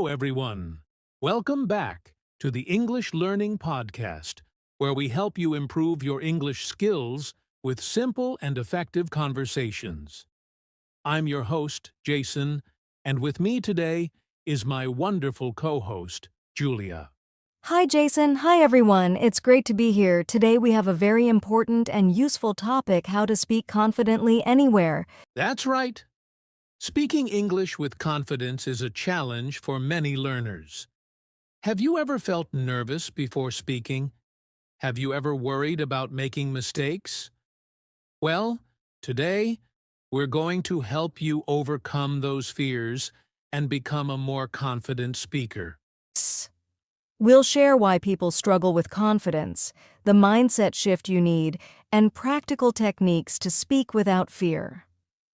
everyone. Welcome back to the English Learning Podcast, where we help you improve your English skills with simple and effective conversations. I'm your host, Jason, and with me today is my wonderful co-host, Julia. Hi, Jason. Hi, everyone. It's great to be here. Today we have a very important and useful topic: how to speak confidently anywhere. That's right. Speaking English with confidence is a challenge for many learners. Have you ever felt nervous before speaking? Have you ever worried about making mistakes? Well, today we're going to help you overcome those fears and become a more confident speaker. We'll share why people struggle with confidence, the mindset shift you need, and practical techniques to speak without fear.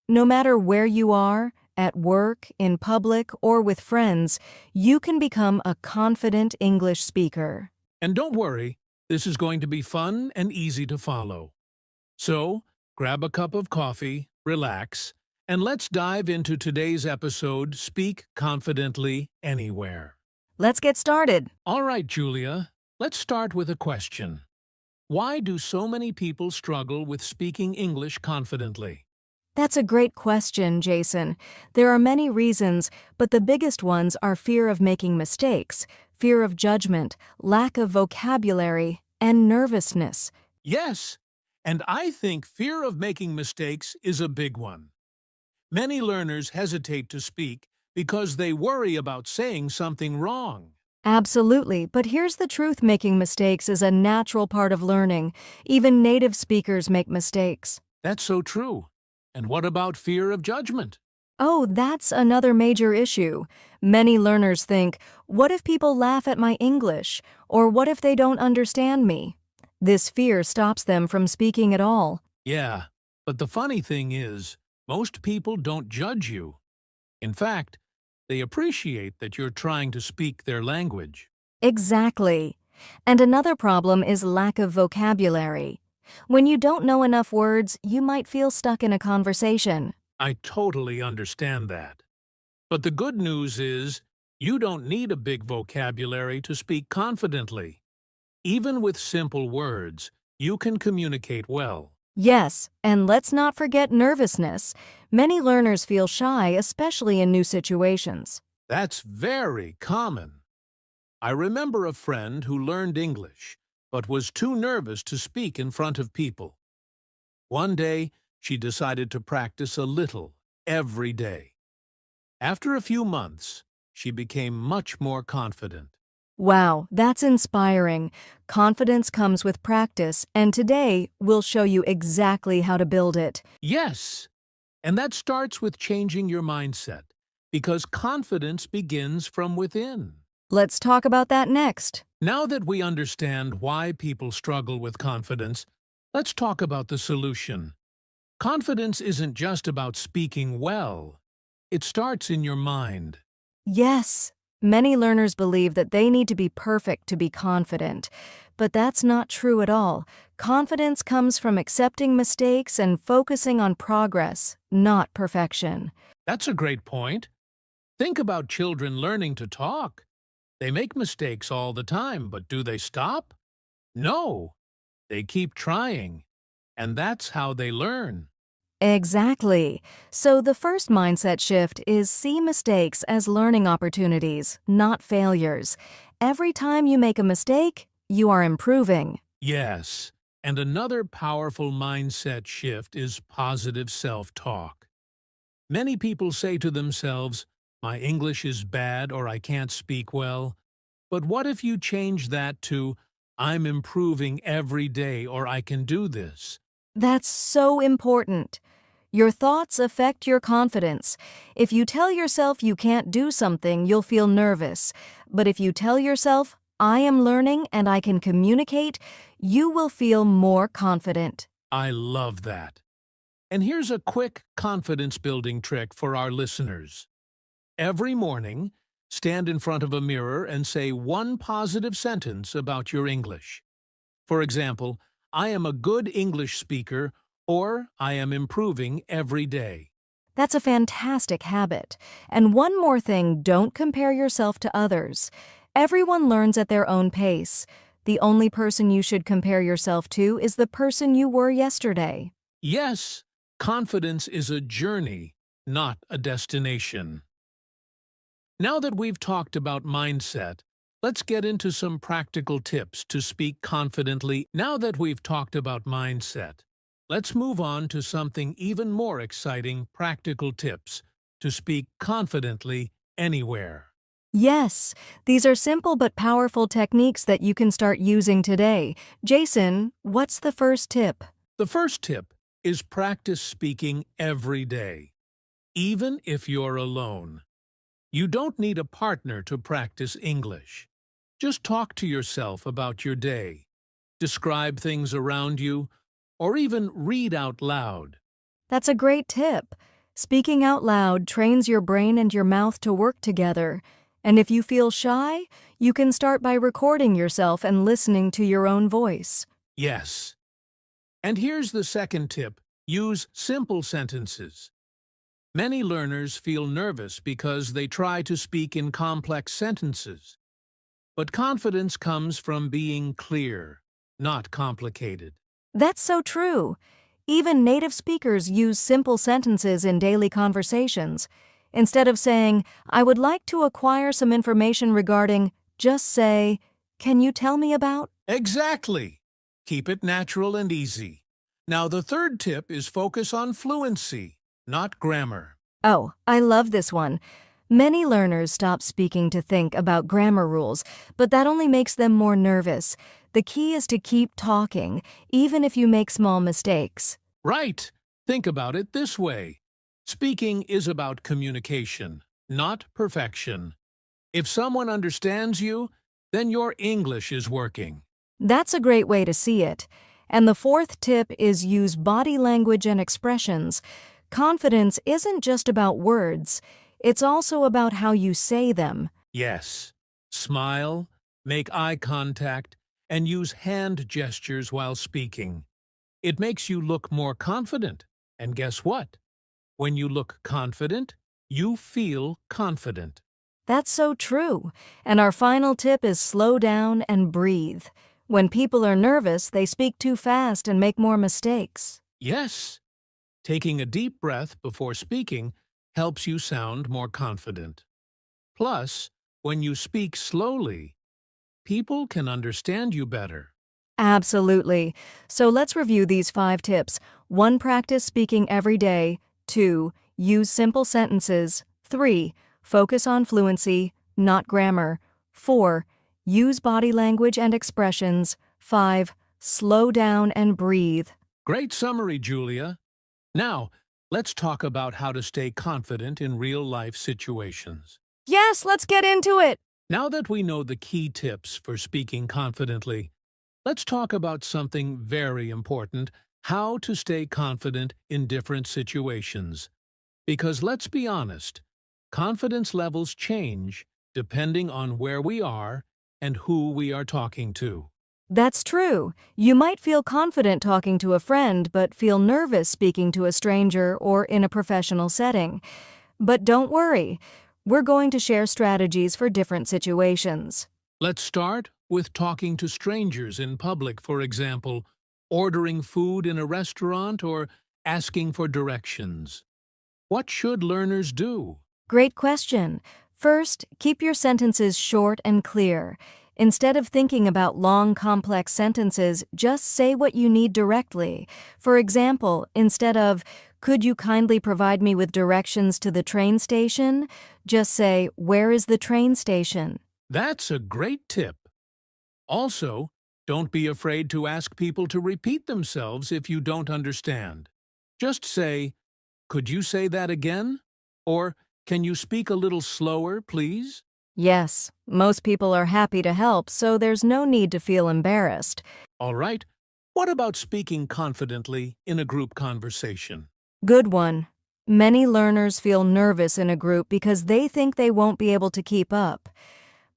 No matter where you are, at work, in public, or with friends, you can become a confident English speaker. And don't worry, this is going to be fun and easy to follow. So, grab a cup of coffee, relax, and let's dive into today's episode, Speak Confidently Anywhere. Let's get started. All right, Julia, let's start with a question. Why do so many people struggle with speaking English confidently? That's a great question, Jason. There are many reasons, but the biggest ones are fear of making mistakes, fear of judgment, lack of vocabulary, and nervousness. Yes, and I think fear of making mistakes is a big one. Many learners hesitate to speak because they worry about saying something wrong. Absolutely, but here's the truth: making mistakes is a natural part of learning. Even native speakers make mistakes. That's so true. And what about fear of judgment? Oh, that's another major issue. Many learners think, what if people laugh at my English? Or what if they don't understand me? This fear stops them from speaking at all. Yeah, but the funny thing is, most people don't judge you. In fact, they appreciate that you're trying to speak their language. Exactly. And another problem is lack of vocabulary. When you don't know enough words, you might feel stuck in a conversation. I totally understand that. But the good news is, you don't need a big vocabulary to speak confidently. Even with simple words, you can communicate well. Yes, and let's not forget nervousness. Many learners feel shy, especially in new situations. That's very common. I remember a friend who learned English, but was too nervous to speak in front of people. One day, she decided to practice a little every day. After a few months, she became much more confident. Wow, that's inspiring. Confidence comes with practice, and today we'll show you exactly how to build it. Yes, and that starts with changing your mindset, because confidence begins from within. Let's talk about that next. Now that we understand why people struggle with confidence, let's talk about the solution. Confidence isn't just about speaking well. It starts in your mind. Yes, many learners believe that they need to be perfect to be confident, but that's not true at all. Confidence comes from accepting mistakes and focusing on progress, not perfection. That's a great point. Think about children learning to talk. They make mistakes all the time, but do they stop? No, they keep trying. And that's how they learn. Exactly. So the first mindset shift is see mistakes as learning opportunities, not failures. Every time you make a mistake, you are improving. Yes, and another powerful mindset shift is positive self-talk. Many people say to themselves, "My English is bad," or "I can't speak well." But what if you change that to, "I'm improving every day," or "I can do this"? That's so important. Your thoughts affect your confidence. If you tell yourself you can't do something, you'll feel nervous. But if you tell yourself, I am learning and I can communicate, you will feel more confident. I love that. And here's a quick confidence-building trick for our listeners. Every morning, stand in front of a mirror and say one positive sentence about your English. For example, "I am a good English speaker," or "I am improving every day." That's a fantastic habit. And one more thing, don't compare yourself to others. Everyone learns at their own pace. The only person you should compare yourself to is the person you were yesterday. Yes, confidence is a journey, not a destination. Now that we've talked about mindset, let's get into some practical tips to speak confidently. Now that we've talked about mindset, let's move on to something even more exciting, practical tips to speak confidently anywhere. Yes, these are simple but powerful techniques that you can start using today. Jason, what's the first tip? The first tip is practice speaking every day, even if you're alone. You don't need a partner to practice English. Just talk to yourself about your day, describe things around you, or even read out loud. That's a great tip. Speaking out loud trains your brain and your mouth to work together. And if you feel shy, you can start by recording yourself and listening to your own voice. Yes. And here's the second tip. Use simple sentences. Many learners feel nervous because they try to speak in complex sentences. But confidence comes from being clear, not complicated. That's so true. Even native speakers use simple sentences in daily conversations. Instead of saying, I would like to acquire some information regarding, just say, can you tell me about? Exactly. Keep it natural and easy. Now, the third tip is focus on fluency, not grammar. Oh, I love this one. Many learners stop speaking to think about grammar rules, but that only makes them more nervous. The key is to keep talking, even if you make small mistakes. Right. Think about it this way. Speaking is about communication, not perfection. If someone understands you, then your English is working. That's a great way to see it. And the fourth tip is use body language and expressions. Confidence isn't just about words. It's also about how you say them. Yes. Smile, make eye contact, and use hand gestures while speaking. It makes you look more confident. And guess what? When you look confident, you feel confident. That's so true. And our final tip is slow down and breathe. When people are nervous, they speak too fast and make more mistakes. Yes, taking a deep breath before speaking helps you sound more confident. Plus, when you speak slowly, people can understand you better. Absolutely. So let's review these 5 tips. 1. Practice speaking every day. 2. Use simple sentences. 3. Focus on fluency, not grammar. 4. Use body language and expressions. 5. Slow down and breathe. Great summary, Julia. Now, let's talk about how to stay confident in real-life situations. Yes, let's get into it. Now that we know the key tips for speaking confidently, let's talk about something very important, how to stay confident in different situations. Because let's be honest, confidence levels change depending on where we are and who we are talking to. That's true. You might feel confident talking to a friend, but feel nervous speaking to a stranger or in a professional setting. But don't worry. We're going to share strategies for different situations. Let's start with talking to strangers in public, for example, ordering food in a restaurant or asking for directions. What should learners do? Great question. First, keep your sentences short and clear. Instead of thinking about long, complex sentences, just say what you need directly. For example, instead of, could you kindly provide me with directions to the train station? Just say, where is the train station? That's a great tip. Also, don't be afraid to ask people to repeat themselves if you don't understand. Just say, could you say that again? Or, can you speak a little slower, please? Yes, most people are happy to help, so there's no need to feel embarrassed. All right. What about speaking confidently in a group conversation? Good one. Many learners feel nervous in a group because they think they won't be able to keep up.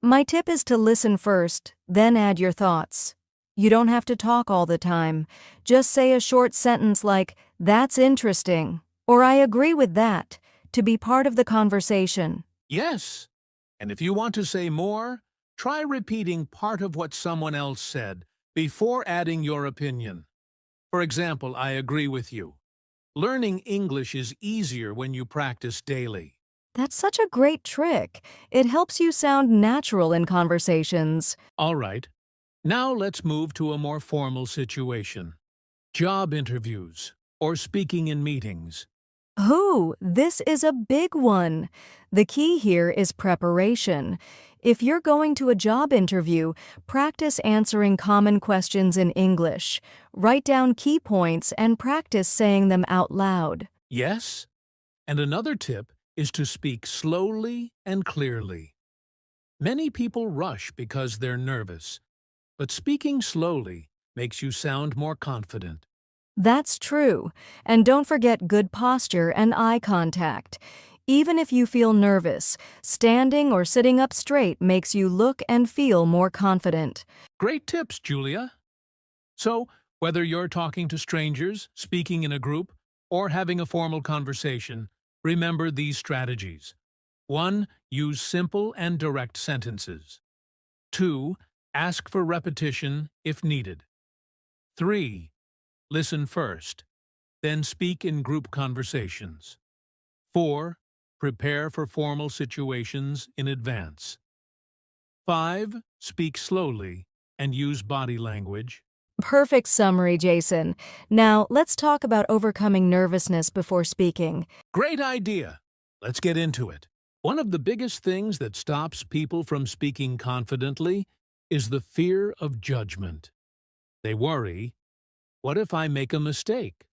My tip is to listen first, then add your thoughts. You don't have to talk all the time. Just say a short sentence like, that's interesting, or I agree with that, to be part of the conversation. Yes. And if you want to say more, try repeating part of what someone else said before adding your opinion. For example, I agree with you. Learning English is easier when you practice daily. That's such a great trick. It helps you sound natural in conversations. All right. Now let's move to a more formal situation. Job interviews or speaking in meetings. Ooh, this is a big one. The key here is preparation. If you're going to a job interview, practice answering common questions in English. Write down key points and practice saying them out loud. Yes? And another tip is to speak slowly and clearly. Many people rush because they're nervous, but speaking slowly makes you sound more confident. That's true. And don't forget good posture and eye contact. Even if you feel nervous, standing or sitting up straight makes you look and feel more confident. Great tips, Julia. So, whether you're talking to strangers, speaking in a group, or having a formal conversation, remember these strategies. 1. Use simple and direct sentences. 2. Ask for repetition if needed. 3. Listen first, then speak in group conversations. 4. Prepare for formal situations in advance. 5. Speak slowly and use body language. Perfect summary, Jason. Now, let's talk about overcoming nervousness before speaking. Great idea! Let's get into it. One of the biggest things that stops people from speaking confidently is the fear of judgment. They worry, what if I make a mistake?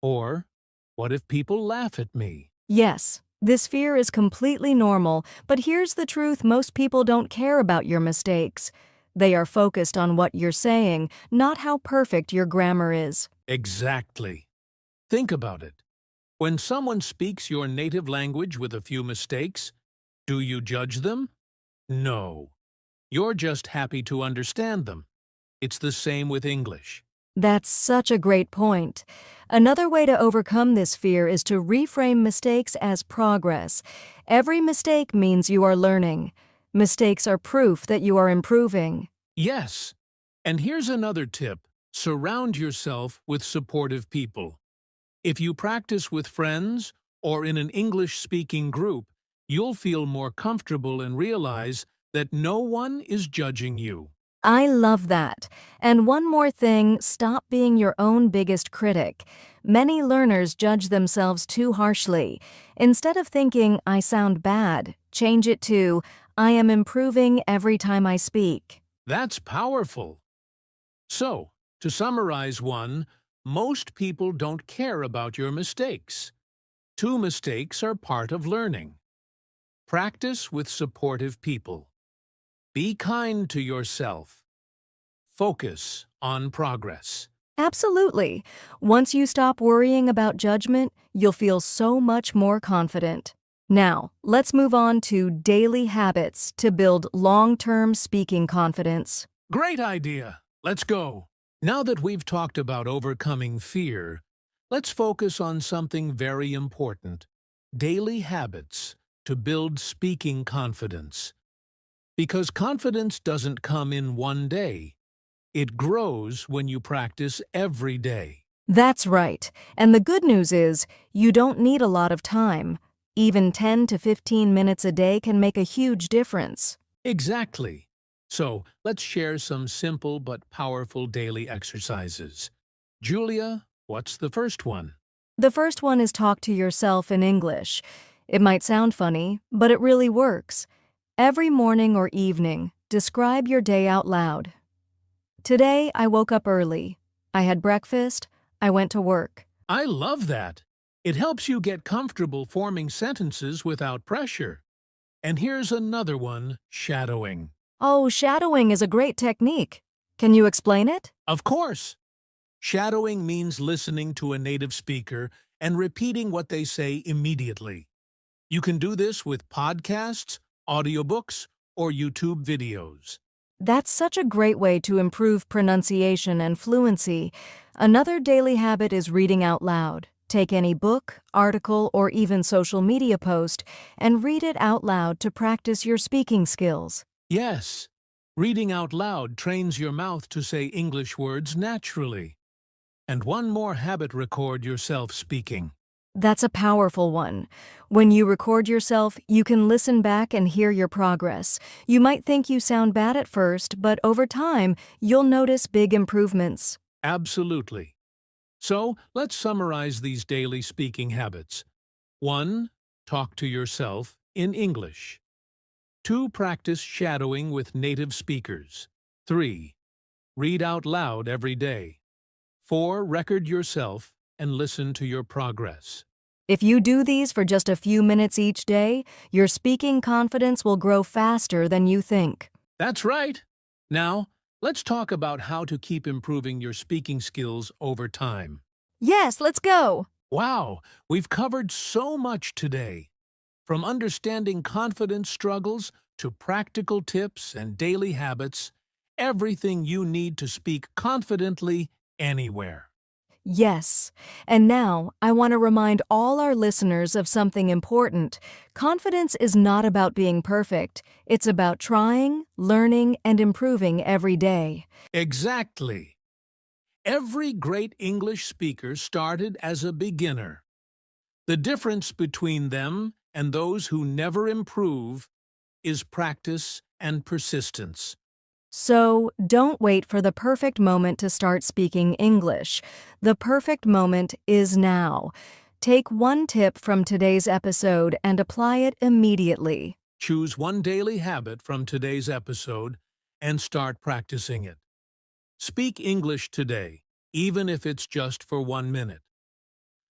Or, what if people laugh at me? Yes, this fear is completely normal, but here's the truth: most people don't care about your mistakes. They are focused on what you're saying, not how perfect your grammar is. Exactly. Think about it. When someone speaks your native language with a few mistakes, do you judge them? No. You're just happy to understand them. It's the same with English. That's such a great point. Another way to overcome this fear is to reframe mistakes as progress. Every mistake means you are learning. Mistakes are proof that you are improving. Yes. And here's another tip. Surround yourself with supportive people. If you practice with friends or in an English-speaking group, you'll feel more comfortable and realize that no one is judging you. I love that. And one more thing, stop being your own biggest critic. Many learners judge themselves too harshly. Instead of thinking, I sound bad, change it to, I am improving every time I speak. That's powerful. So, to summarize one, most people don't care about your mistakes. 2 mistakes are part of learning. Practice with supportive people. Be kind to yourself. Focus on progress. Absolutely. Once you stop worrying about judgment, you'll feel so much more confident. Now, let's move on to daily habits to build long-term speaking confidence. Great idea! Let's go! Now that we've talked about overcoming fear, let's focus on something very important: daily habits to build speaking confidence. Because confidence doesn't come in one day. It grows when you practice every day. That's right. And the good news is, you don't need a lot of time. Even 10 to 15 minutes a day can make a huge difference. Exactly. So, let's share some simple but powerful daily exercises. Julia, what's the first one? The first one is talk to yourself in English. It might sound funny, but it really works. Every morning or evening, describe your day out loud. Today, I woke up early. I had breakfast. I went to work. I love that. It helps you get comfortable forming sentences without pressure. And here's another one, shadowing. Oh, shadowing is a great technique. Can you explain it? Of course. Shadowing means listening to a native speaker and repeating what they say immediately. You can do this with podcasts, audiobooks, or YouTube videos. That's such a great way to improve pronunciation and fluency. Another daily habit is reading out loud. Take any book, article, or even social media post and read it out loud to practice your speaking skills. Yes, reading out loud trains your mouth to say English words naturally. And one more habit: record yourself speaking. That's a powerful one. When you record yourself, you can listen back and hear your progress. You might think you sound bad at first, but over time, you'll notice big improvements. Absolutely. So, let's summarize these daily speaking habits. 1. Talk to yourself in English. 2. Practice shadowing with native speakers. 3. Read out loud every day. 4. Record yourself and listen to your progress. If you do these for just a few minutes each day, your speaking confidence will grow faster than you think. That's right. Now, let's talk about how to keep improving your speaking skills over time. Yes, let's go! Wow, we've covered so much today. From understanding confidence struggles to practical tips and daily habits, everything you need to speak confidently anywhere. Yes. And now, I want to remind all our listeners of something important. Confidence is not about being perfect. It's about trying, learning, and improving every day. Exactly. Every great English speaker started as a beginner. The difference between them and those who never improve is practice and persistence. So, don't wait for the perfect moment to start speaking English. The perfect moment is now. Take one tip from today's episode and apply it immediately. Choose one daily habit from today's episode and start practicing it. Speak English today, even if it's just for 1 minute.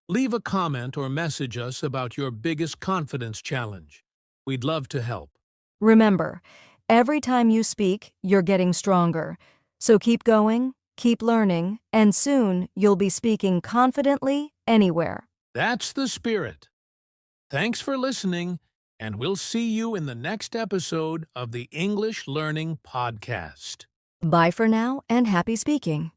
Leave a comment or message us about your biggest confidence challenge. We'd love to help. Remember, every time you speak, you're getting stronger. So keep going, keep learning, and soon you'll be speaking confidently anywhere. That's the spirit. Thanks for listening, and we'll see you in the next episode of the English Learning Podcast. Bye for now and happy speaking.